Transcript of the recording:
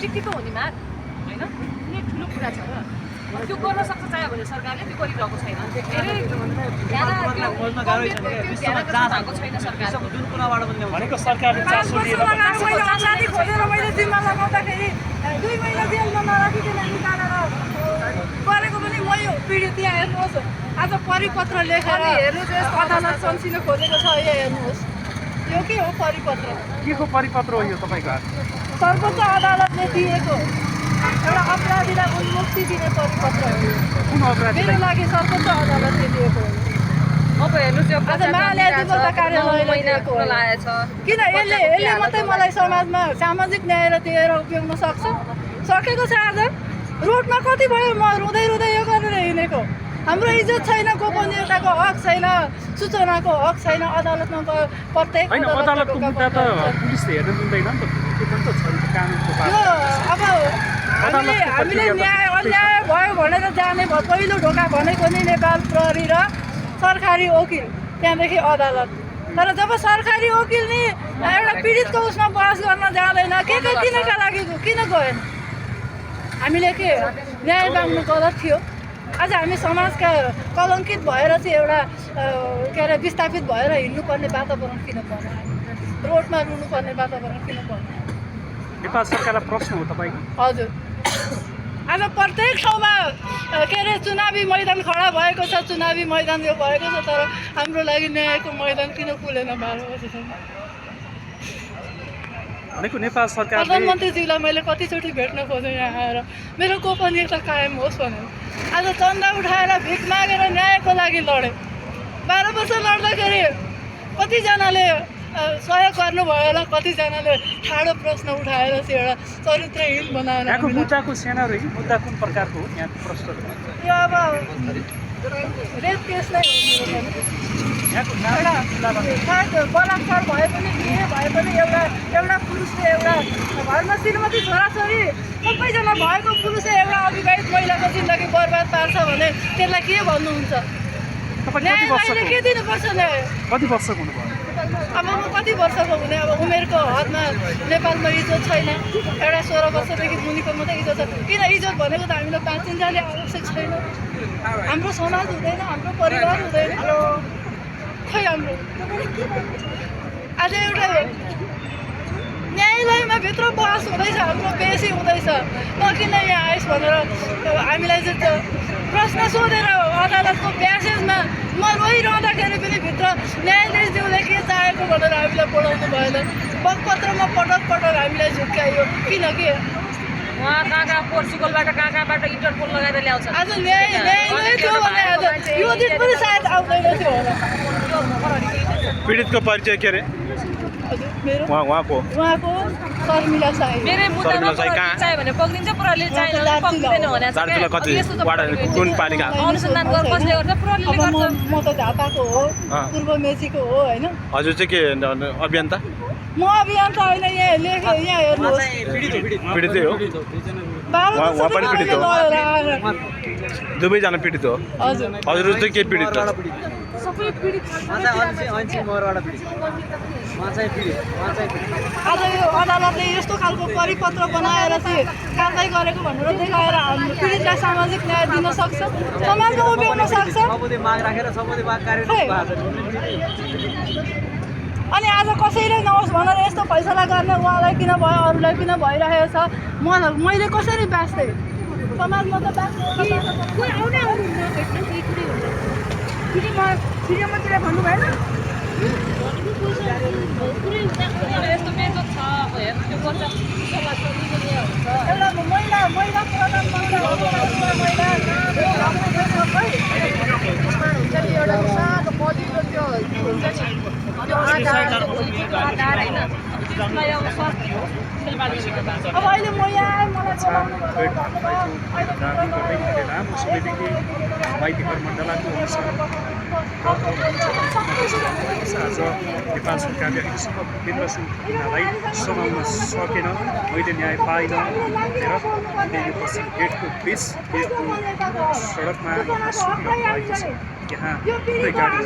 शिक्षित हुने माग होइन कुनै ठुलो कुरा छ र त्यो गर्न सक्छ चाह्यो भने सरकारले त्यो गरिरहेको छैन धेरै भएको छैन सरकार जुन कुराबाट पनि भनेको सरकारले चासो लिएर औषधि खोजेर मैले जिम्मा लगाउँदाखेरि 2 महिना जेलमा नराखिकन निकालेर गरेको पनि मै हो पीडित। यहाँ हेर्नुहोस् आज परिपत्र लेखेर अदालत सन्सिन खोजेको छ। यो हेर्नुहोस् यो के हो परिपत्र? के को परिपत्र हो यो तपाईँको हात? सर्वोच्च अदालतले दिएको एउटा अपराधीलाई उन्मुक्ति दिने परिपत्र हो। कुन अपराधी? मेरो लागि सर्वोच्च अदालतले दिएको हो। अब हेर्नुहोस् यो आज माले अधिवक्ता कार्यालयले दिएको हो। किन यसले मात्रै मलाई समाजमा सामाजिक न्याय दिएर उपयोग्न सक्छ? सकेको छ। आज रोडमा कति भयो म रुँदै रुँदै यो गरेर हिँडेको। हाम्रो इज्जत छैन, गोपनीयताको हक छैन, सूचनाको हक छैन। अदालतमा प्रत्येक होइन, अदालतको मुद्दा त पुलिसले हेर्न दिँदैन नि त। त्यो पनि त छ नि त कानुनको पाठ। यो अब हामीले न्याय अन्याय भयो भनेर जाने भयो। पहिलो ढोका भनेको नि नेपाल प्रहरी र सरकारी वकिल, त्यहाँदेखि अदालत। तर जब सरकारी वकिल नि एउटा पीडितको उसमा बहस गर्न जाँदैन, किनका लागि किन गएन? हामीले के न्याय माग्नु गलत थियो? आज हामी समाजका कलङ्कित भएर चाहिँ एउटा के अरे विस्थापित भएर हिँड्नुपर्ने वातावरण किन पर्यो? रोडमा रुनुपर्ने वातावरण किन पर्यो? नेपाल सरकारलाई प्रश्न हो तपाईँको? हजुर, आज प्रत्येक ठाउँमा के अरे चुनावी मैदान खडा भएको छ, चुनावी मैदान यो भएको छ। तर हाम्रो लागि न्यायको मैदान किन खुलेन 12 वर्षसम्म? भनेको नेपाल सरकारले प्रधानमन्त्रीज्यूलाई मैले कतिचोटि भेट्न खोजेँ यहाँ आएर मेरो गोपनीयता कायम होस् भनेर। आज चन्दा उठाएर भिख मागेर न्यायको लागि लडेँ। 12 वर्ष लड्दाखेरि कतिजनाले सहयोग गर्नुभयो होला, कतिजनाले ठाडो प्रश्न उठाएर चाहिँ एउटा चरित्रहीन बनाएर। यहाँको मुद्दाको सेना रही मुद्दा कुन प्रकारको हो? यहाँ प्रश्न यो अब रेप केस नै हो मेरो पनि। यहाँको एउटा बलात्कार भए पनि बिहे भए पनि एउटा पुरुषले एउटा घरमा श्रीमती छोराछोरी सबैजना भएको पुरुषले एउटा अविवाहित महिलाको जिन्दगी बर्बाद पार्छ भने त्यसलाई के भन्नुहुन्छ? न्यायले के दिनुपर्छ? न्याय कति वर्षको हुनुभयो? अब म कति वर्षको हुने? अब उमेरको हदमा नेपालमा इज्जत छैन। एउटा 16 वर्षदेखि मुनिको मात्रै इज्जत छ। किन इज्जत भनेको त हामीलाई बाँचिन्जाले आवश्यक छैन। हाम्रो समाज हुँदैन, हाम्रो परिवार हुँदैन, खै हाम्रो आज एउटा न्यायालयमा भित्र बहस हुँदैछ, हाम्रो पेसी हुँदैछ। म किन यहाँ आइस भनेर हामीलाई चाहिँ प्रश्न सोधेर अदालतको प्यासेजमा म रोइरहँदाखेरि पनि भित्र न्यायाधीशज्यूले के चाहेको भनेर हामीलाई पढाउनु भएन। बगपत्रमा पटक पटक हामीलाई झुक्क्यायो। किनकि उहाँ कहाँ पोर्चुगलबाट कहाँबाट इन्टरपोल लगाएर ल्याउँछ। आज न्याय थियो भने आज यो दिन पनि सायद आउँदैन थियो होला। पीडितको परिचय के अरे? उहाँको शर्मिला साई। मेरै मुद्दामा चाहियो भने पक्रिन्छ, प्रहरीले चाहिएन भने पक्रिँदैन भने कुन पालिका अनुसन्धान गरेर कसले गर्छ? प्रहरीले गर्छ। म त झापाको हो, पूर्व मेचीको हो होइन। हजुर चाहिँ के अभियन्ता? म अभियन्ता होइन। यहाँ हेर्नुहोस् पीडितै हो? 12 उहाँ पनि पीडित हो? आएर दुवैजना पीडित हो? हजुर। हजुर चाहिँ के पीडित हो? सबै पीडित। आज यो अदालतले यस्तो खालको परिपत्र बनाएर चाहिँ कारवाही गरेको भनेर देखाएर हाम्रो पीडितलाई सामाजिक न्याय दिन सक्छ, समाजमा उभ्याउन सक्छ। अनि आज कसैले नहोस् भनेर यस्तो फैसला गर्ने उहाँलाई किन भयो, अरूलाई किन भइरहेको छ? मैले कसरी बाँच्थेँ? समाजमा त मान्छेलाई भन्नु भएन। यस्तो मेजर छ अब हेर्नु त्यो गर्छ एउटा महिला प्रधानमन्त्री एउटा सानो पजिलो त्यो हुन्छ नि आधार होइन त्यसलाई अब स्वास्थ्य हो। अब अहिले म यहाँ आएँ, मलाई लामो समयदेखि माइतीघर मण्डलाको आज नेपाल सरकारले अहिलेसम्म केन्द्र सुनलाई समाउन सकेन। मैले न्याय पाइनँ भनेर यो पश्चिम गेटको बिच गेटको सडकमा यहाँ सुनिरहेको छ। यहाँ थुप्रै गाडीहरू